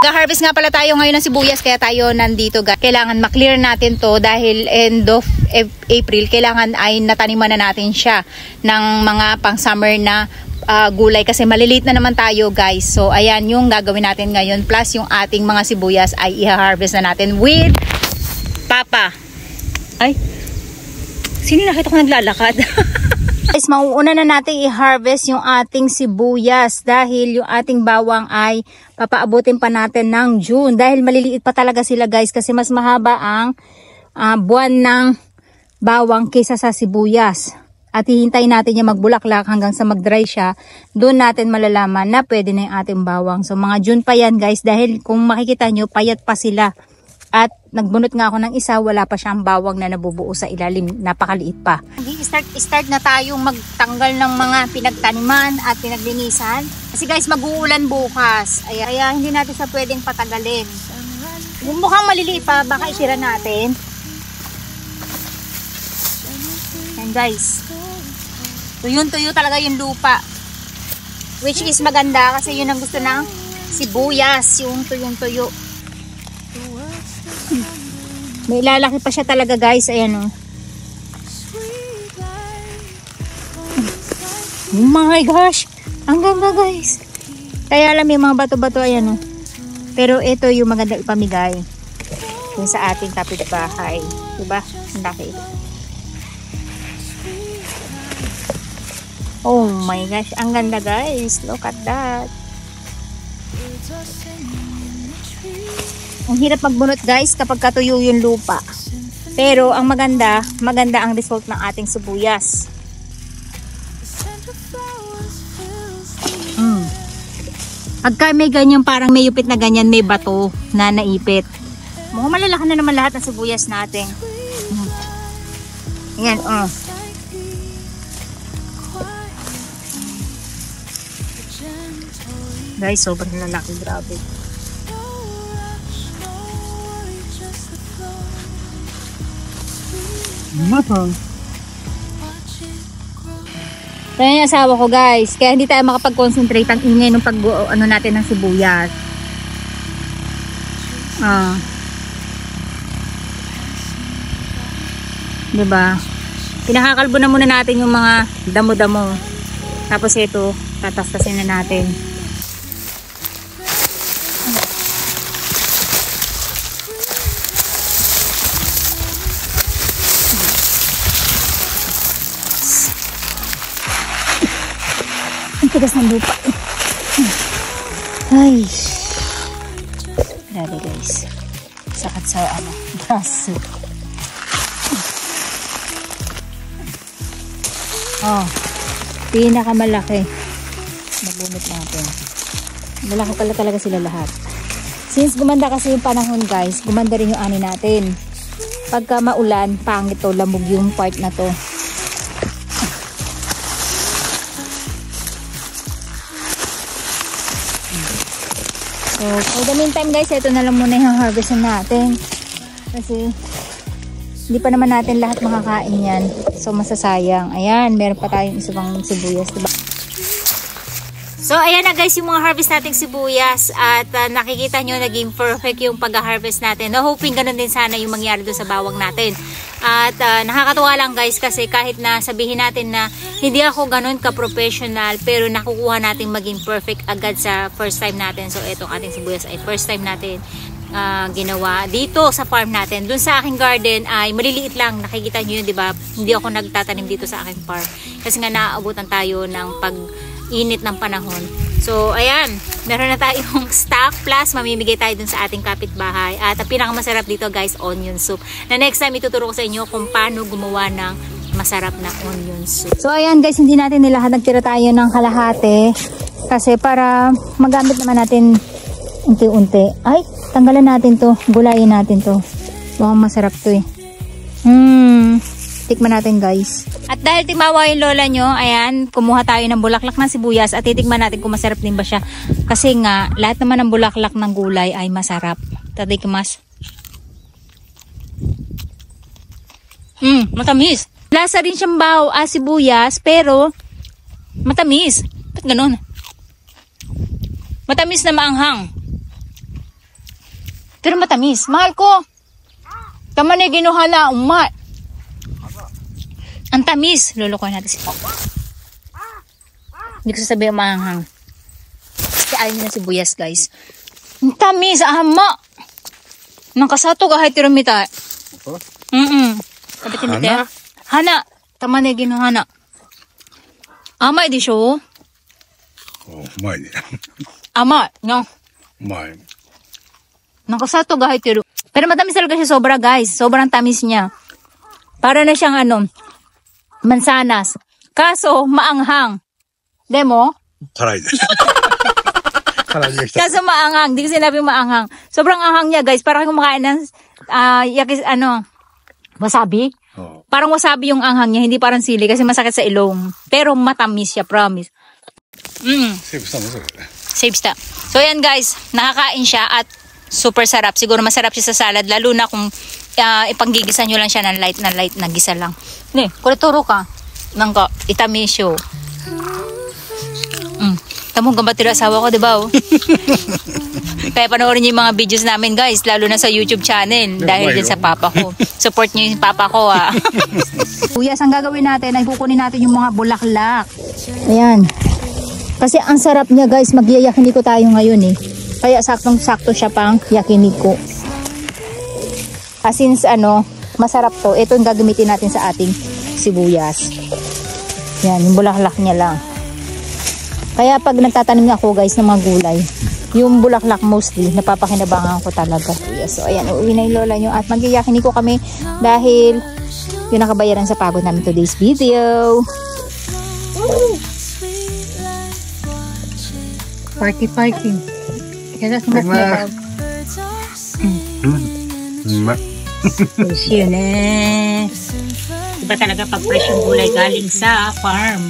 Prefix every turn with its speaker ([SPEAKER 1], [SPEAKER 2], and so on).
[SPEAKER 1] Ga-harvest nga pala tayo ngayon ng sibuyas kaya tayo nandito guys. Kailangan maklear natin to dahil end of April kailangan ay nataniman na natin siya ng mga pang summer na gulay kasi maliliit na naman tayo guys. So ayan yung gagawin natin ngayon plus yung ating mga sibuyas ay i-harvest na natin with Papa. Ay, sino nakita ko naglalakad? Guys, mauuna na natin i-harvest yung ating sibuyas dahil yung ating bawang ay papaabutin pa natin ng June dahil maliliit pa talaga sila guys kasi mas mahaba ang buwan ng bawang kaysa sa sibuyas at hihintayin natin yung magbulaklak hanggang sa mag-dry siya. Doon natin malalaman na pwede na yung ating bawang. So mga June pa yan guys dahil kung makikita nyo payat pa sila. At nagbunot nga ako ng isa, wala pa siyang bawang na nabubuo sa ilalim, napakaliit pa. Start na tayong magtanggal ng mga pinagtaniman at pinaglinisan. Kasi guys, mag-uulan bukas. Kaya hindi natin sa pwedeng patagalin. Kung mukhang maliliit pa, baka isira natin. And guys, tuyong-tuyo talaga yung lupa. Which is maganda kasi yun ang gusto ng sibuyas, yung tuyong-tuyo. May lalaki pa siya talaga guys. Ayan o. Oh my gosh. Ang ganda guys. Kaya alam may mga bato-bato. Ayan o. Pero ito yung maganda ipamigay. Yung sa ating kapitbahay. Diba? Ang laki. Oh my gosh. Ang ganda guys. Look at that. Ang hirap magbunot guys kapag katuyo yung lupa. Pero ang maganda ang result ng ating sibuyas. Pagka may ganyan parang may upit na ganyan, may bato na naipit. Mukhang malalaki na naman lahat ng sibuyas natin. Ayan, Guys, sobrang lalaki, grabe. Kaya yung asawa ko guys, kaya hindi tayo makapag-concentrate ang ingay ng pag-ano natin ng sibuyas. Diba? Pinakakalbo na muna natin yung mga damo-damo. Tapos ito, tatastasin na natin. Tigas ng lupa. Ay. Grabe guys. Sakat sa braso. Pinakamalaki. Nabunot natin. Malaki pala talaga sila lahat. Since gumanda kasi yung panahon guys, gumanda rin yung ani natin. Pagka maulan, pangit to, lamog yung part na to. So, for the meantime guys, ito na lang muna yung harvest natin. Kasi, hindi pa naman natin lahat makakain yan. So, masasayang. Ayan, meron pa tayong isa pang sibuyas, diba? So, ayan na guys, yung mga harvest nating sibuyas. At nakikita nyo, naging perfect yung pag-harvest natin. No, hoping ganun din sana yung mangyari doon sa bawang natin. At nakakatuwa lang guys kasi kahit na sabihin natin na hindi ako ganun ka-professional pero nakukuha natin maging perfect agad sa first time natin. So itong ating sibuyas ay first time natin ginawa dito sa farm natin. Doon sa aking garden ay maliliit lang. Nakikita nyo yun, diba? Hindi ako nagtatanim dito sa aking farm. Kasi nga naaabutan tayo ng pag-init ng panahon. So, ayan. Meron na tayong stock plus mamimigay tayo dun sa ating kapitbahay. At ang pinakamasarap dito guys, onion soup. Na next time ituturo ko sa inyo kung paano gumawa ng masarap na onion soup. So, ayan guys, hindi natin nilahat. Nagtira tayo ng kalahati. Kasi para magamit naman natin unti-unti. Ay, tanggalan natin to. Gulayin natin to. Mukhang masarap to eh. Tikman natin guys. At dahil timawa yung lola nyo, ayan, kumuha tayo ng bulaklak ng sibuyas at titikman natin kung masarap din ba siya. Kasi nga, lahat naman ng bulaklak ng gulay ay masarap. Tadikimas. Matamis. Lasa rin siyang sibuyas, pero matamis. Ba't ganun? Matamis na maanghang. Pero matamis. Mahal ko. Tama na ginuha na. Ang tamis. Lulukoy natin si Papa. Hindi ko sasabihin mahanghang. Kasi ayaw nyo na sibuyas, guys. Ang tamis. Ama. Nang kasato kahit tirumita. Kapit hindi tayo. Hana. Tama na ginuha na. Ama, di siya.
[SPEAKER 2] Umay.
[SPEAKER 1] Ama. No?
[SPEAKER 2] Umay.
[SPEAKER 1] Nakasato kahit tiro. Pero matamis talaga siya sobra, guys. Sobrang tamis niya. Para na siyang mansanas. Kaso, maanghang. Demo?
[SPEAKER 2] Karay.
[SPEAKER 1] Kaso maanghang. Di ko sinabing maanghang. Sobrang anghang niya, guys. Parang kumakain ng wasabi.
[SPEAKER 2] Oh.
[SPEAKER 1] Parang wasabi yung anghang niya. Hindi parang sili kasi masakit sa ilong. Pero matamis siya, promise. Saves ta. So yan, guys. Nakakain siya at super sarap. Siguro masarap siya sa salad. Lalo na kung ipanggigisa nyo lang siya ng light na gisa lang. Ne, kurituro ka. Nangka, itamisyo. Tamong gambatiro asawa ko, diba? Oh? Kaya panoorin niyo yung mga videos namin, guys. Lalo na sa YouTube channel. Dahil din sa papa ko. Support niyo yung papa ko, ah. Uyas, ang gagawin natin ay kukunin natin yung mga bulaklak. Ayan. Kasi ang sarap niya, guys. Magyayakiniko tayo ngayon, eh. Kaya saktong-sakto siya pang yakiniko. Since masarap to, ito yung gagamitin natin sa ating sibuyas. Yan, yung bulaklak niya lang. Kaya pag nagtatanim ako, guys, ng mga gulay, yung bulaklak mostly, napapakinabangan ko talaga. So, ayan, uuwi na yung lola nyo at magyayakiniko kami dahil yung nakabayaran sa pagod namin today's video. Party. Kaya sa sumat yun eh. Diba talaga pag fresh yung gulay galing sa farm?